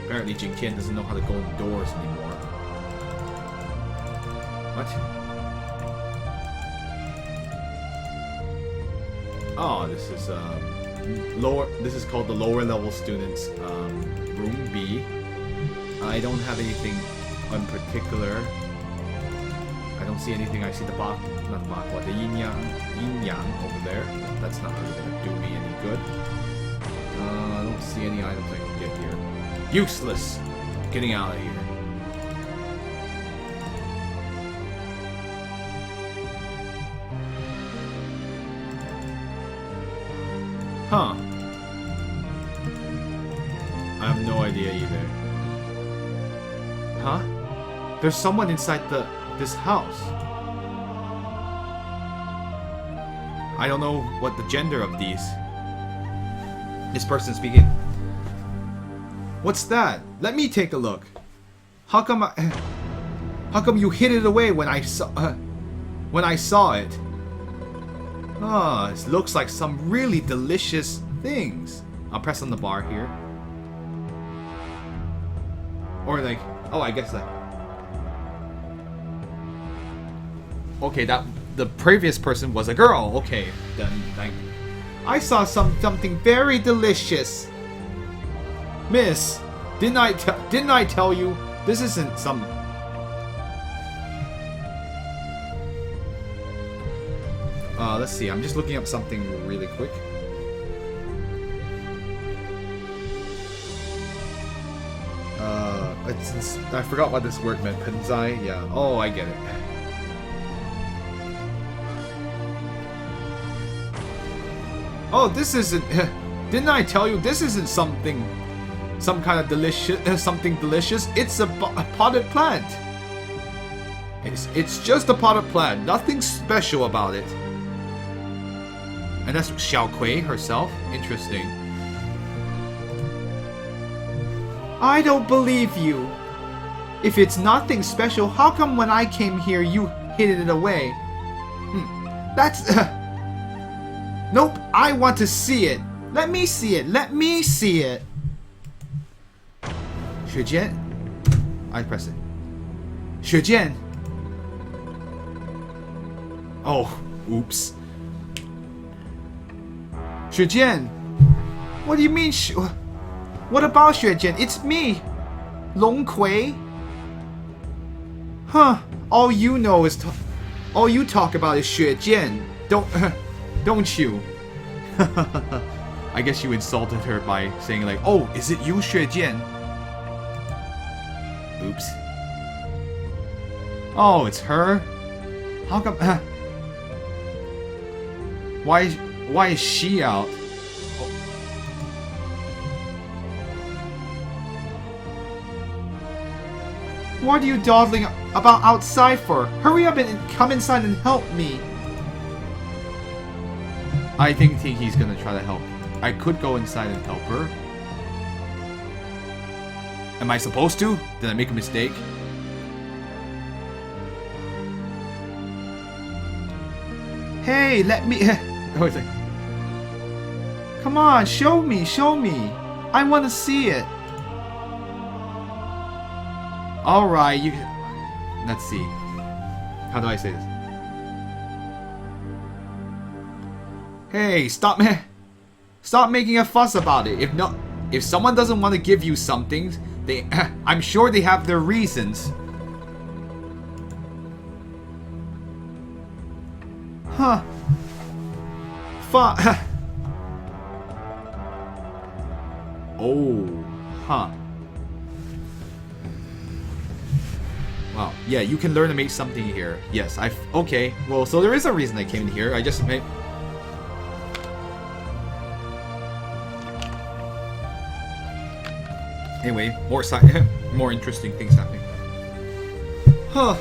Apparently Jing Tian doesn't know how to go indoors anymore. What? Oh, this is lower. This is called the lower level students room B. I don't have anything in particular. I don't see anything. I see the not the bakwa, the yin yang over there. That's not really gonna do me any good. I don't see any items I can get here. Useless. Getting out of here. Huh. I have no idea either. Huh? There's someone inside this house. I don't know what the gender of these. This person speaking. What's that? Let me take a look. How come you hid it away when I saw it? Ah, it looks like some really delicious things. I'll press on the bar here. Or like, oh, I guess that. Okay, the previous person was a girl. Okay, then I saw something very delicious. Miss, didn't I tell you this isn't some. Let's see. I'm just looking up something really quick. I forgot what this word meant. Penzai? Yeah. Oh, I get it. Oh, this isn't. Didn't I tell you this isn't some kind of delicious, something delicious? It's a potted plant. It's just a potted plant. Nothing special about it. And that's Xiao Kui herself. Interesting. I don't believe you. If it's nothing special, how come when I came here you hid it away? That's... Nope, I want to see it. Let me see it. Let me see it. Xuejian? I press it. Xuejian. Oh, oops. Xuejian. What do you mean, what about Xuejian? It's me, Long Kui. Huh? All you know is all you talk about is Xuejian. Don't you? I guess you insulted her by saying like, "Oh, is it you, Xuejian?" Oops. Oh, it's her. How come? Why is she out? What are you dawdling about outside for? Hurry up and come inside and help me. I think he's gonna try to help. I could go inside and help her. Am I supposed to? Did I make a mistake? Hey, let me... Oh, it's like... Come on, show me, show me. I want to see it. Alright, you... Let's see. How do I say this? Hey, stop making a fuss about it. If someone doesn't want to give you something, I'm sure they have their reasons. Huh. Oh. Huh. Wow. Yeah, you can learn to make something here. Yes, okay. Well, so there is a reason I came in here. I just made... Anyway, more interesting things happening. Huh.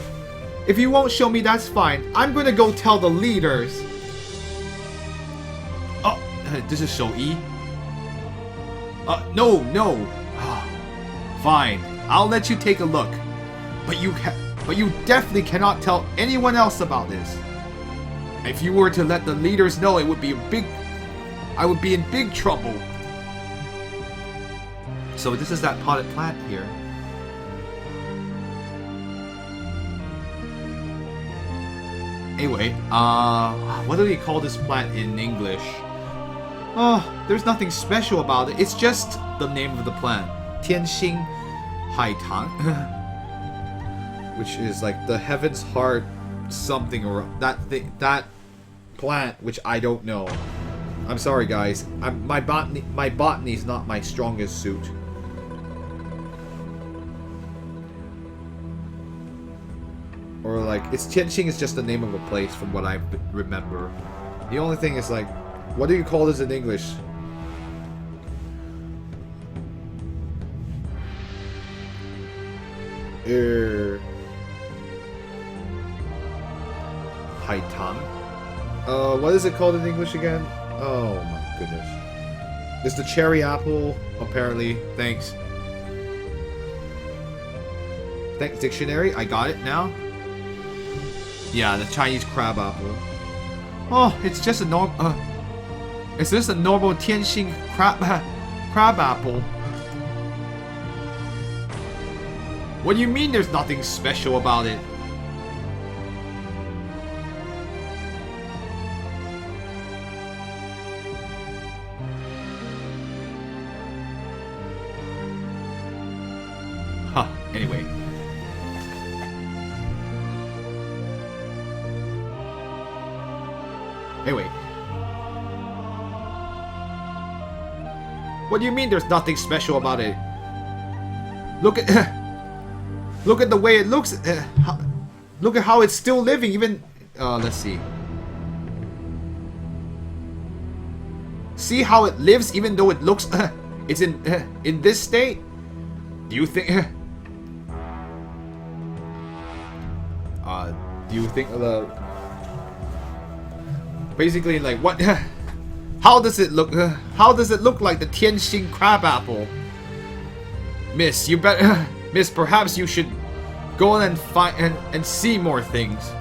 If you won't show me, that's fine. I'm gonna go tell the leaders. Oh, this is Shou-Yi. No. Fine. I'll let you take a look. But you definitely cannot tell anyone else about this. If you were to let the leaders know, I would be in big trouble. So this is that potted plant here. Anyway, what do we call this plant in English? Oh, there's nothing special about it. It's just the name of the plant. Tianxing Haitang. Which is like the heaven's heart something, or that plant, which I don't know. I'm sorry guys. My botany is not my strongest suit. Or like, Tianxing is just the name of a place from what I remember. The only thing is like, what do you call this in English? Haitang? What is it called in English again? Oh my goodness. It's the cherry apple, apparently. Thanks. Thanks, dictionary. I got it now. Yeah, the Chinese crab apple. Oh, it's just a normal. Is this a normal Tianxing crab apple? What do you mean there's nothing special about it? Huh, anyway. Anyway. What do you mean there's nothing special about it? Look at look at the way it looks. Look at how it's still living even let's see. See how it lives even though it looks it's in this state? Do you think the basically like what how does it look like the Tianxing crab apple? Miss, you better Miss, perhaps you should go and find and see more things.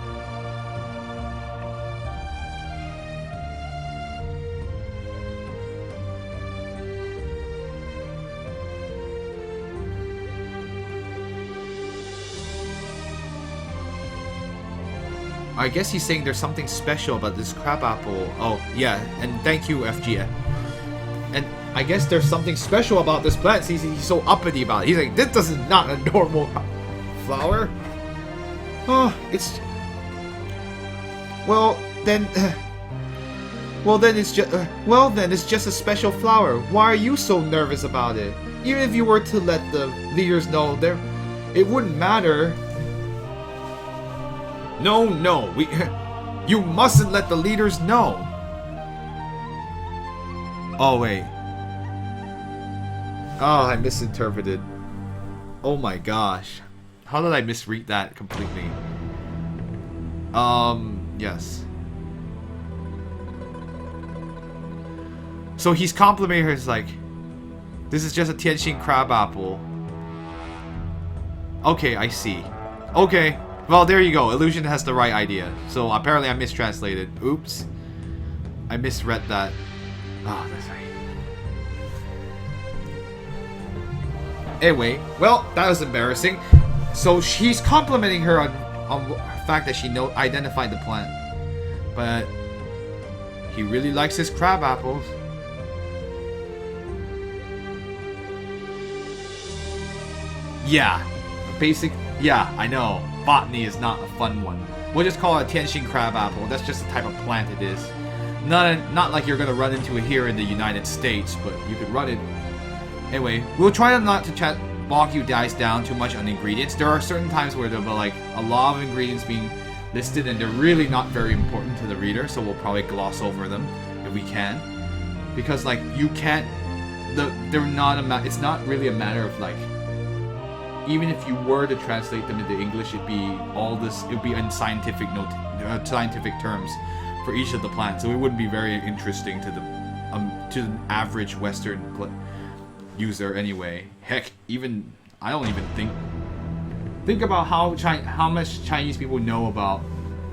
I guess he's saying there's something special about this crab apple. Oh, yeah, and thank you, FGF. And I guess there's something special about this plant. He's so uppity about it. He's like, this is not a normal flower. Oh, it's... Well, then it's just a special flower. Why are you so nervous about it? Even if you were to let the leaders know, it wouldn't matter. No, you mustn't let the leaders know. Oh, wait. Oh, I misinterpreted. Oh my gosh. How did I misread that completely? Yes. So he's complimenting her, he's like, this is just a Tianxing crab apple. Okay, I see. Okay. Well, there you go. Illusion has the right idea. So apparently I mistranslated. Oops. I misread that. Oh, that's right. Anyway, well, that was embarrassing. So she's complimenting her on the fact that she identified the plant. But he really likes his crab apples. Yeah. Yeah, I know. Botany is not a fun one. We'll just call it a Tianxing crab apple. That's just the type of plant it is. Not like you're gonna run into it here in the United States, but you could run it. Anyway, we'll try not to bog you guys down too much on ingredients. There are certain times where there'll be like a lot of ingredients being listed and they're really not very important to the reader, so we'll probably gloss over them if we can. Because like you can't it's not really a matter of like, even if you were to translate them into English, it'd be in scientific terms for each of the plants, so it wouldn't be very interesting to the average Western user anyway. Heck, even I don't even think about how much Chinese people know about.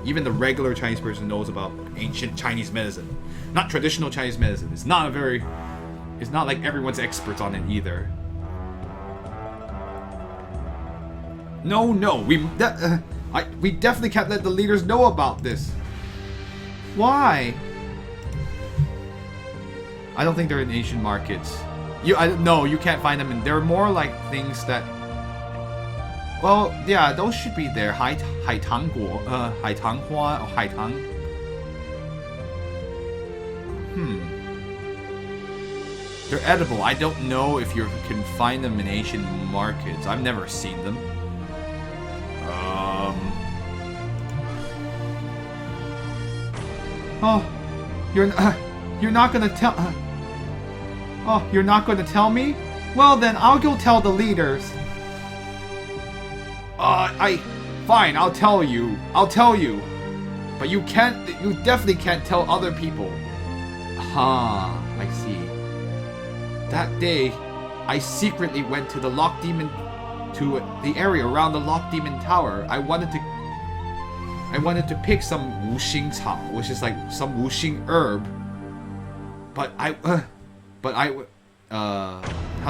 Even the regular Chinese person knows about ancient Chinese medicine, not traditional Chinese medicine. It's not like everyone's experts on it either. No, we definitely can't let the leaders know about this. Why? I don't think they're in Asian markets. No, you can't find them in. They're more like things that. Well, yeah, those should be there. 海棠果, 海棠花, or 海棠. They're edible. I don't know if you can find them in Asian markets. I've never seen them. Oh, you're not gonna tell. Oh, you're not gonna tell me? Well then, I'll go tell the leaders. Fine, I'll tell you. But you definitely can't tell other people. I see. That day, I secretly went to the the area around the Lock Demon Tower. I wanted to pick some wuxing cao, which is like some wuxing herb. But how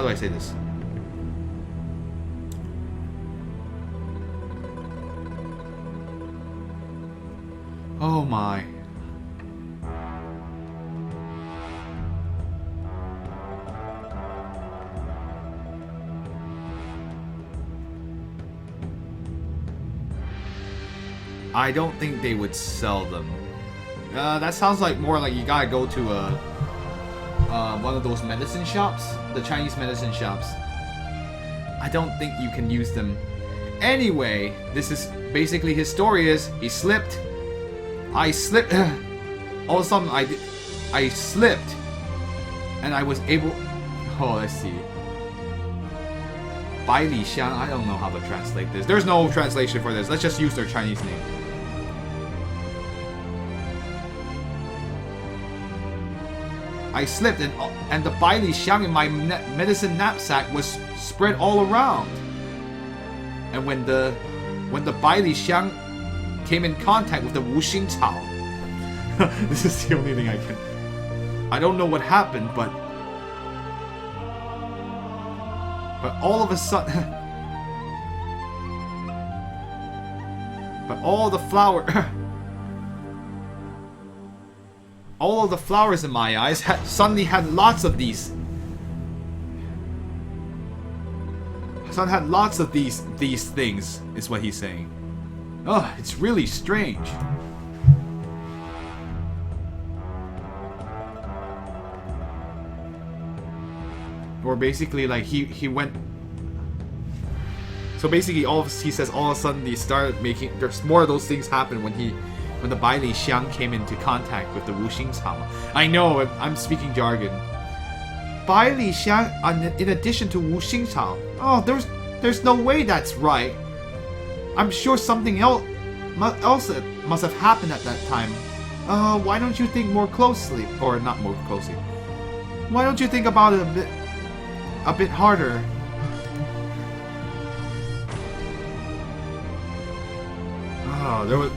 do I say this? Oh my. I don't think they would sell them. That sounds like more like you gotta go to one of those medicine shops, the Chinese medicine shops. I don't think you can use them. Anyway, this is basically his story is he slipped. I slipped. All of a sudden, I slipped, and I was able. Oh, let's see. Bai Li Xiang. I don't know how to translate this. There's no translation for this. Let's just use their Chinese name. I slipped, and the Bai Li Xiang in my medicine knapsack was spread all around. And when the Bai Li Xiang came in contact with the wuxing cao, this is the only thing I can. I don't know what happened, but all of a sudden, all the flowers in my eyes suddenly had lots of these. Suddenly had lots of these things, is what he's saying. Oh, it's really strange. Or basically, like he went. So basically, he says all of a sudden he started making. There's more of those things happen when the Bai Li Xiang came into contact with the wuxing cao. I know, I'm speaking jargon. Bai Li Xiang, in addition to wuxing cao. Oh, there's no way that's right. I'm sure something else must have happened at that time. Why don't you think more closely, or not more closely? Why don't you think about it a bit harder?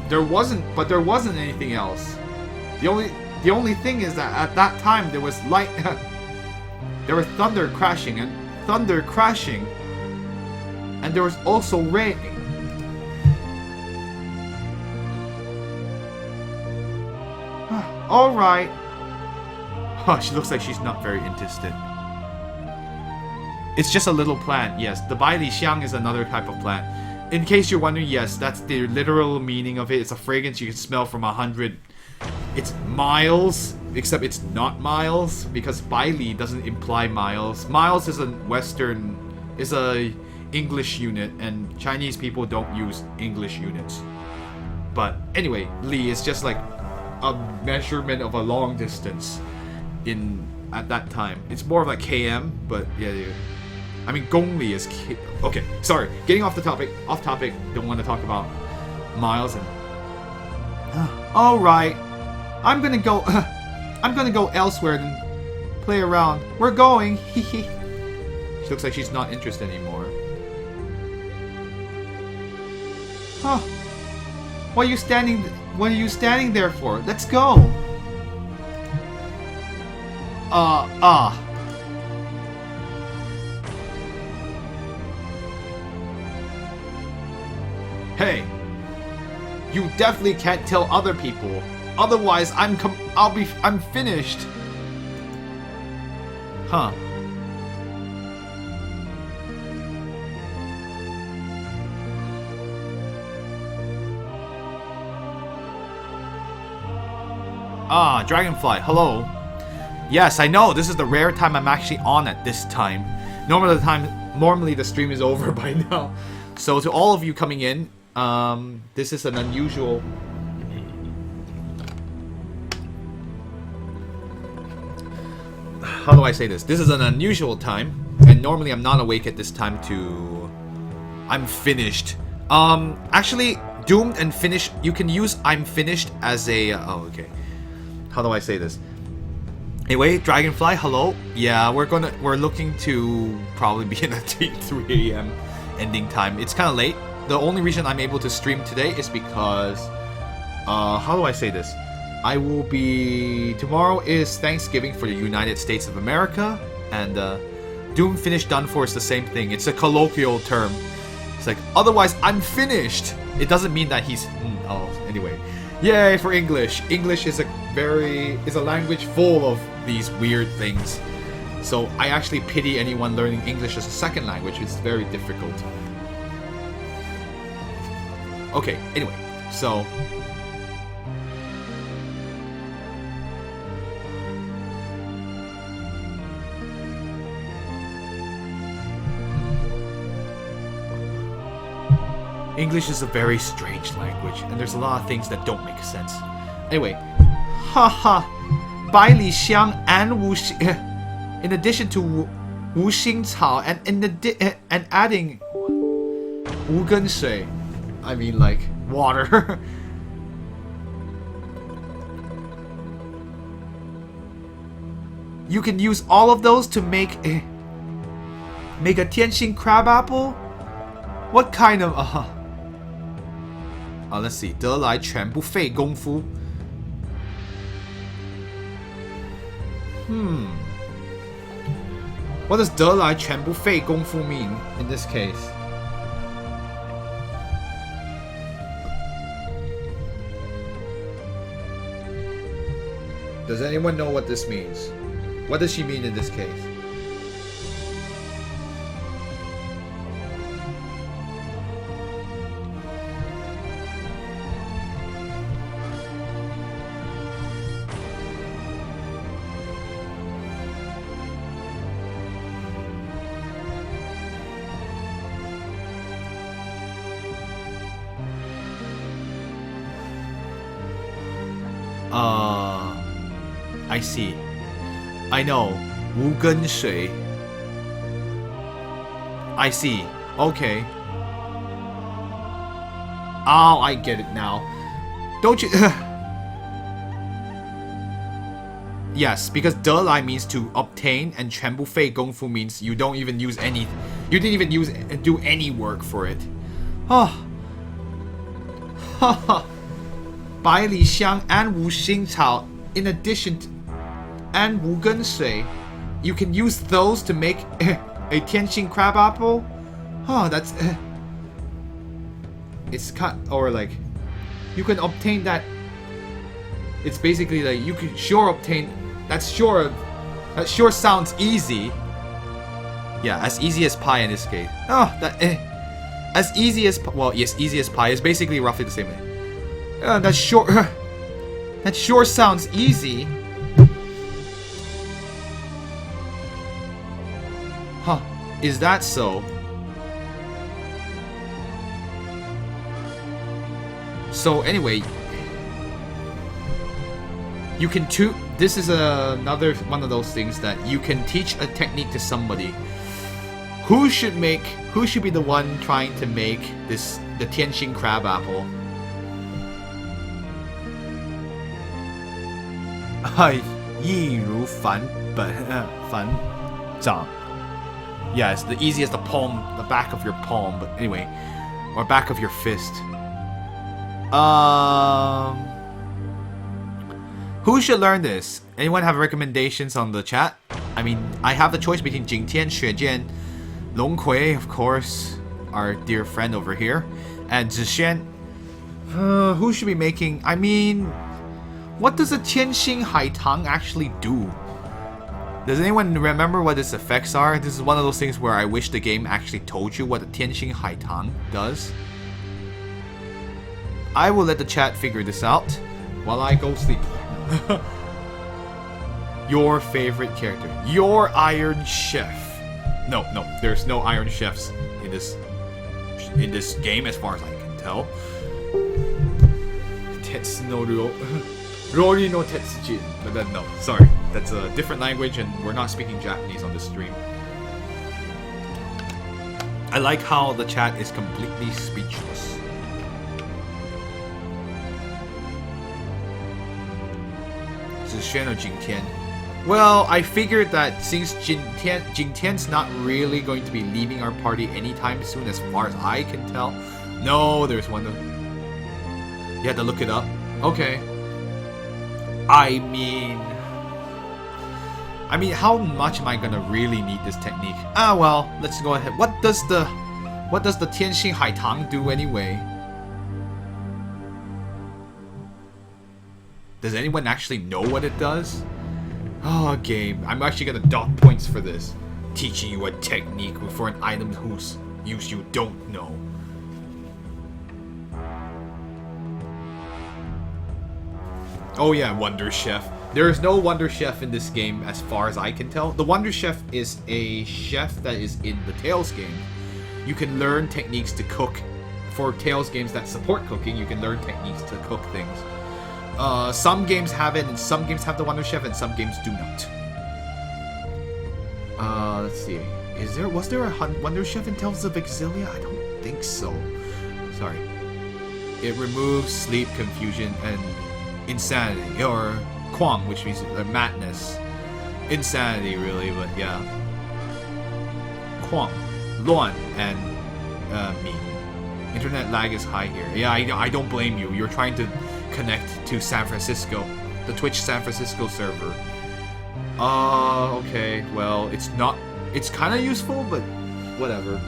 There wasn't anything else. The only thing is that at that time there was light. There was thunder crashing, and there was also rain. All right. Oh, she looks like she's not very interested. It's just a little plant. Yes, the Bai Li Xiang is another type of plant. In case you're wondering, yes, that's the literal meaning of it. It's a fragrance you can smell from 100. It's miles, except it's not miles, because Bai Li doesn't imply miles. Miles is a English unit, and Chinese people don't use English units. But anyway, Li is just like a measurement of a long distance at that time. It's more of like km, but yeah. I mean, gongli is okay. Sorry, getting off topic. Don't want to talk about miles and. All right, I'm gonna go. I'm gonna go elsewhere and play around. We're going. She looks like she's not interested anymore. Huh? What are you standing there for? Let's go. Hey, you definitely can't tell other people. Otherwise, I'm finished. Huh. Ah, Dragonfly, hello. Yes, I know, this is the rare time I'm actually on at this time. Normally the stream is over by now. So to all of you coming in, this is an unusual... How do I say this? This is an unusual time, and normally I'm not awake at this time to... I'm finished. Actually, doomed and finished, you can use I'm finished as a... oh, okay. How do I say this? Anyway, Dragonfly, hello. Yeah, we're looking to probably be in at 3 a.m. ending time. It's kind of late. The only reason I'm able to stream today is because... how do I say this? I will be... Tomorrow is Thanksgiving for the United States of America, and Doom Finished Done For is the same thing. It's a colloquial term. It's like, otherwise I'm finished. It doesn't mean that he's... oh, anyway. Yay for English. English is a language full of these weird things. So I actually pity anyone learning English as a second language. It's very difficult. Okay, anyway. So... English is a very strange language, and there's a lot of things that don't make sense. Anyway, haha, 百里香 and 无心, in addition to 无心草 and adding 无根水, I mean like water. You can use all of those to make a Tianxing crab apple. What kind of let's see. 得来全不费功夫. What does 得来全不费功夫 mean in this case? Does anyone know what this means? What does she mean in this case? I see. I know. 无根水. I see. Okay. Oh, I get it now. Don't you... Yes, because 得来 means to obtain, and 全不费功夫 means you don't even use any... You didn't even do any work for it. Oh. Haha. 百里香 and 无心草 in addition to... and 无根水. You can use those to make a Tianxing crab apple. Oh, that's... it's cut... or like... You can obtain that... It's basically like you can sure obtain... That sure sounds easy. Yeah, as easy as pie in this case. Oh, that... as easy as... Well, yes, easy as pie is basically roughly the same thing. That sure... that sure sounds easy. Huh. Is that so? So anyway... You can this is another one of those things that you can teach a technique to somebody. Who should be the one trying to make the Tianxing crab apple? Yi ru fan zhang. Yeah, it's the easiest, the palm, the back of your palm, but anyway, or back of your fist. Who should learn this? Anyone have recommendations on the chat? I mean, I have the choice between Jingtian, Xuejian, Long Kui, of course. our dear friend over here. And Zishan, who should be making... I mean, what does a Tianxing Haitang actually do? Does anyone remember what its effects are? This is one of those things where I wish the game actually told you what a Tianxing Haitang does. I will let the chat figure this out while I go sleep. Your favorite character. Your Iron Chef. No, there's no Iron Chefs in this game as far as I can tell. Tetsu no Rory no Tetsujin. But then no, sorry. That's a different language and we're not speaking Japanese on this stream. I like how the chat is completely speechless. Zishan or Jingtian? Well, I figured that since Jingtian's not really going to be leaving our party anytime soon, as far as I can tell. No, there's one. You had to look it up. Okay. I mean, how much am I gonna really need this technique? Ah, well, let's go ahead. What does the Tianxing Haitang do anyway? Does anyone actually know what it does? Oh, game. I'm actually gonna dock points for this. Teaching you a technique for an item whose use you don't know. Oh yeah, Wonder Chef. There is no Wonder Chef in this game as far as I can tell. The Wonder Chef is a chef that is in the Tales game. You can learn techniques to cook. For Tales games that support cooking, you can learn techniques to cook things. Some games have it, and some games have the Wonder Chef, and some games do not. Let's see. Was there a Wonder Chef in Tales of Exilia? I don't think so. Sorry. It removes sleep, confusion, and insanity, or Kwang, which means madness. Insanity, really, but yeah. Kwang, Luan, and me. Internet lag is high here. Yeah, I don't blame you. You're trying to connect to San Francisco, the Twitch San Francisco server. Okay, well, it's kind of useful, but whatever.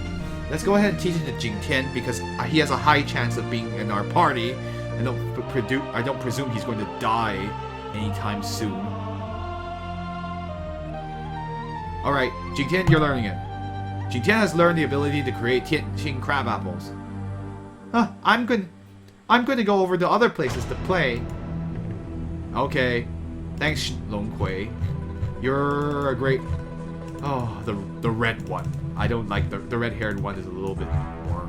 Let's go ahead and teach it to Jingtian because he has a high chance of being in our party. I don't presume he's going to die anytime soon. Alright, Jingtian, you're learning it. Jingtian has learned the ability to create Tianxing crab apples. Huh, I'm going to go over to other places to play. Okay. Thanks, Long Kui. You're a great... Oh, the red one. I don't like the red-haired one is a little bit more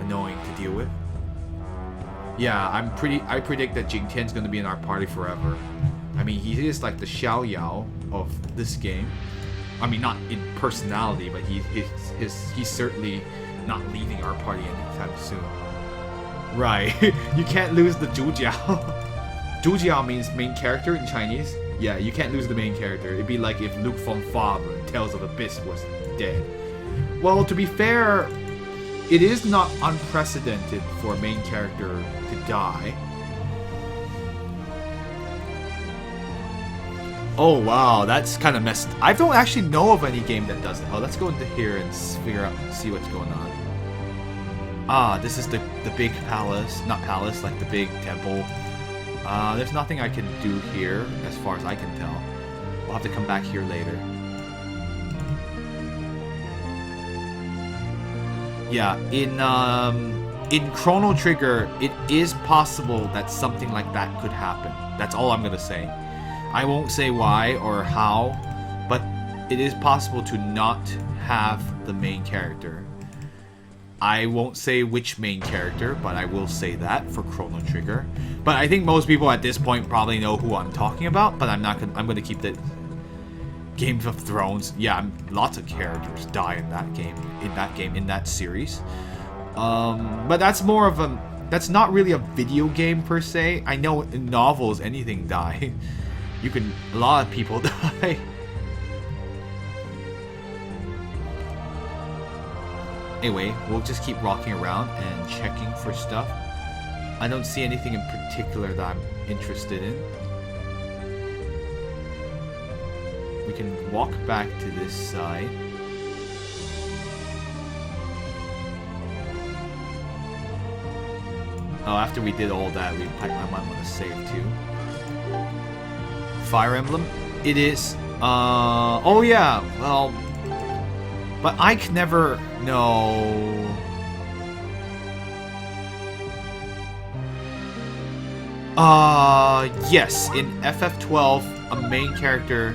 annoying to deal with. Yeah, I predict that Jingtian's going to be in our party forever. I mean, he is like the Xiao Yao of this game. I mean, not in personality, but he's certainly not leaving our party anytime soon. Right. You can't lose the Zhujiao. Zhujiao means main character in Chinese. Yeah, you can't lose the main character. It'd be like if Luke von Favre in Tales of the Abyss was dead. Well, to be fair, it is not unprecedented for a main character to die. Oh wow, that's kind of messed. I don't actually know of any game that does it. Oh, let's go into here and see what's going on. Ah, this is the big palace, not palace, like the big temple. There's nothing I can do here, as far as I can tell. We'll have to come back here later. Yeah, in Chrono Trigger, it is possible that something like that could happen. That's all I'm gonna say. I won't say why or how, but it is possible to not have the main character. I won't say which main character, but I will say that for Chrono Trigger. But I think most people at this point probably know who I'm talking about, but I'm gonna keep the Game of Thrones. Yeah, lots of characters die in that series. But that's more of that's not really a video game per se. I know in novels anything die. A lot of people die. Anyway, we'll just keep rocking around and checking for stuff. I don't see anything in particular that I'm interested in. We can walk back to this side. Oh, after we did all that, I might want to save too. Fire Emblem? It is. Oh yeah, well. But I can never. No. Yes. In FF12, a main character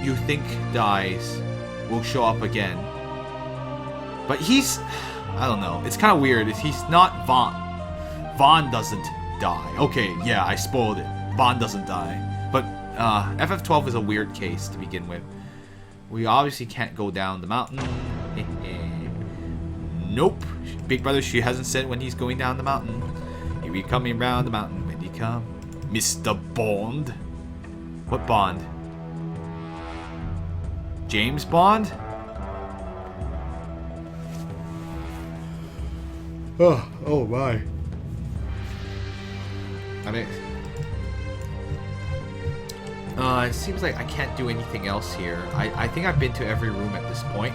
you think dies will show up again. But he's... I don't know. It's kind of weird. He's not Vaughn. Vaughn doesn't die. Okay, yeah, I spoiled it. Vaughn doesn't die. But FF12 is a weird case to begin with. We obviously can't go down the mountain. Nope. Big Brother, she hasn't said when he's going down the mountain. He'll be coming round the mountain when he come. Mr. Bond. What Bond? James Bond? Oh my. I mean... it seems like I can't do anything else here. I think I've been to every room at this point.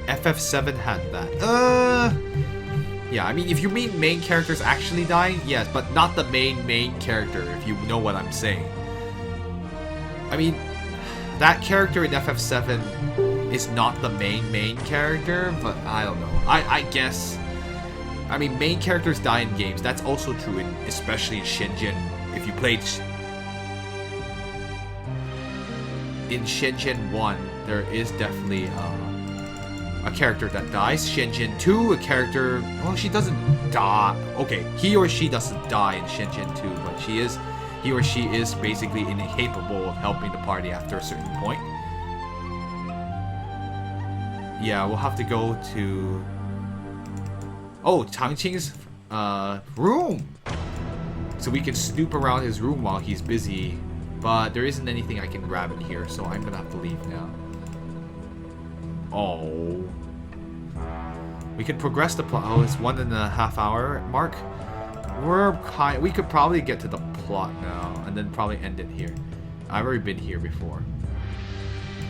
FF7 had that. Yeah, I mean, if you mean main characters actually dying, yes, but not the main character, if you know what I'm saying. I mean, that character in FF7 is not the main character, but I don't know. I guess... I mean, main characters die in games. That's also true, especially in Shenzhen. If you played... In Shenzhen 1, there is definitely a character that dies. Shenzhen 2, a character... Well, she doesn't die. Okay, he or she doesn't die in Shenzhen 2, but he or she is basically incapable of helping the party after a certain point. Yeah, we'll have to go to... Oh, Changqing's room! So we can snoop around his room while he's busy. But there isn't anything I can grab in here, so I'm gonna have to leave now. Oh. We can progress the plot. Oh, it's 1.5 hour mark. We could probably get to the plot now, and then probably end it here. I've already been here before.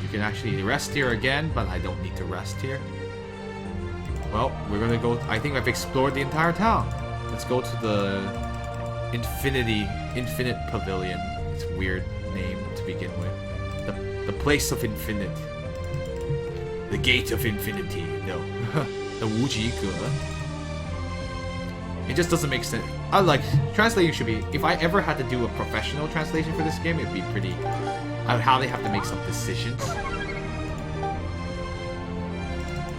You can actually rest here again, but I don't need to rest here. Well, we're gonna go... I think I've explored the entire town. Let's go to the... Infinite Pavilion. It's a weird name to begin with. The place of infinite. The gate of infinity. No. The Wuji Ge. It just doesn't make sense. I like... Translating should be... If I ever had to do a professional translation for this game, it'd be pretty... I would probably have to make some decisions.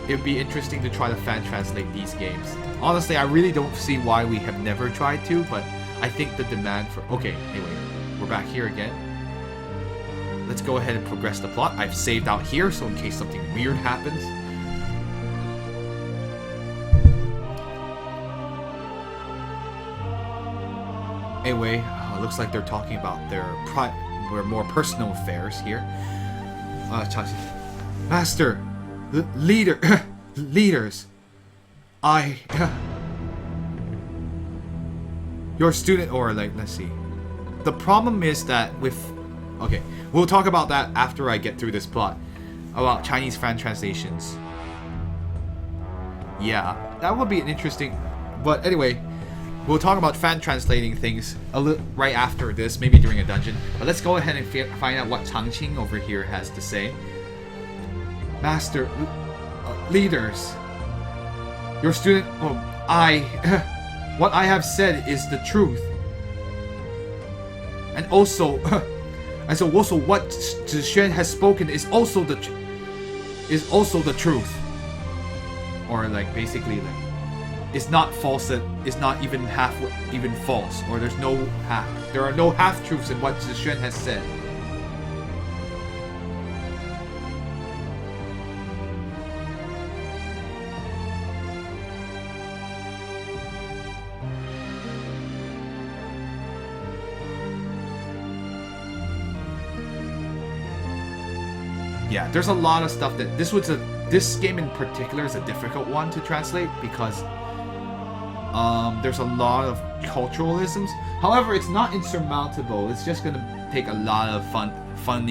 It would be interesting to try to fan translate these games. Honestly, I really don't see why we have never tried to, but I think the demand for... Okay, anyway, we're back here again. Let's go ahead and progress the plot. I've saved out here, so in case something weird happens. Anyway, looks like they're talking about their more personal affairs here. Master! Leaders, your student, or like, let's see. The problem is that with, okay, we'll talk about that after I get through this plot about Chinese fan translations. Yeah, that would be an interesting, but anyway, we'll talk about fan translating things right after this, maybe during a dungeon. But let's go ahead and find out what Changqing over here has to say. Master, leaders, your student, what I have said is the truth. And also, what Zixuan has spoken is also the truth. Or like, basically, like, it's not false, it's not even false, or there are no half-truths in what Zixuan has said. Yeah, there's a lot of stuff that this game in particular is a difficult one to translate because there's a lot of culturalisms. However, it's not insurmountable. It's just gonna take a lot of fun